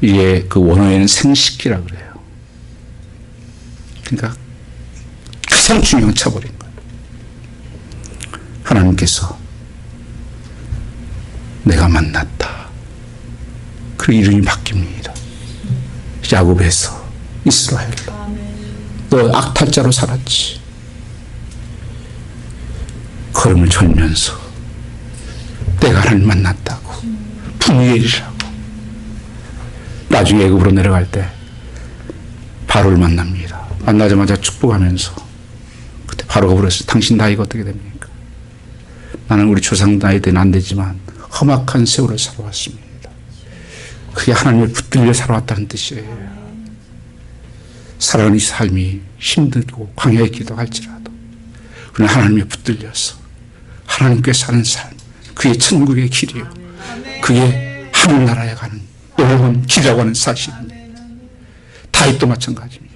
이게 그 원어에는 생식기라 그래요. 그러니까 가장 중요한 차버린 거예요. 하나님께서 내가 만났다. 그 이름이 바뀝니다. 야곱에서 이스라엘로. 너 악탈자로 살았지. 걸음을 절면서 내가 하나님 만났다고 분이엘이라고. 나중에 애굽으로 내려갈 때 바로를 만납니다. 만나자마자 축복하면서 그때 바로가 물었어요. 당신 나이가 어떻게 됩니까? 나는 우리 조상 나이 때는 안 되지만 험악한 세월을 살아왔습니다. 그게 하나님을 붙들려 살아왔다는 뜻이에요. 살아가는 이 삶이 힘들고 광야의 길도 할지라도 우리는 하나님에 붙들려서 하나님께 사는 삶, 그게 천국의 길이요. 그게 하늘나라에 가는 놀라운 길이라고 하는 사실입니다. 다윗도 마찬가지입니다.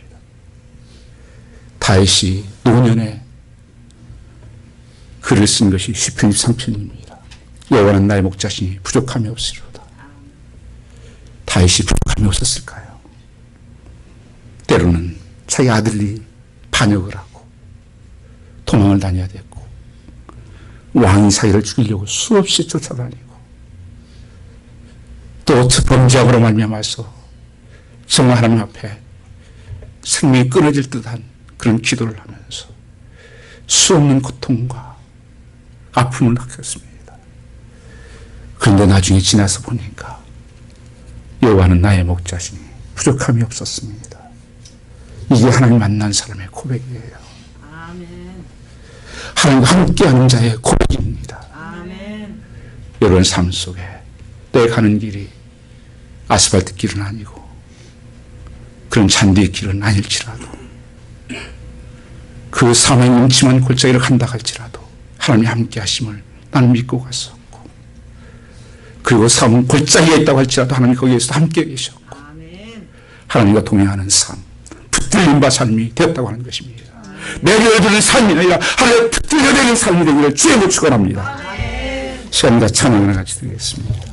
다윗이 노년에 글을 쓴 것이 시편 23편입니다. 여호와는 나의 목자시니 부족함이 없으리로다. 다윗이 부족함이 없었을까요? 때로는 자기 아들이 반역을 하고 도망을 다녀야 됐고 왕이 자기를 죽이려고 수없이 쫓아다니고 또 범죄함으로 말미암아서 정말 하나님 앞에 생명이 끊어질 듯한 그런 기도를 하면서 수없는 고통과 아픔을 겪었습니다. 그런데 나중에 지나서 보니까 여호와는 나의 목자시니 부족함이 없었습니다. 이게 하나님 만난 사람의 고백이에요. 아멘. 하나님과 함께하는 자의 고백입니다. 아멘. 여러분 삶 속에 내 가는 길이 아스팔트 길은 아니고 그런 잔디의 길은 아닐지라도 그 사망의 음침한 골짜기를 간다 할지라도 하나님이 함께 하심을 나는 믿고 갔었고 그리고 사망 골짜기에 있다고 할지라도 하나님이 거기에서 함께 계셨고 하나님과 동행하는 삶, 붙들린 바 삶이 되었다고 하는 것입니다. 내려드는 삶이 아니라 하나님의 붙들려내는 삶이 되기를 주의 축원합니다. 시간과 찬양을 같이 드리겠습니다.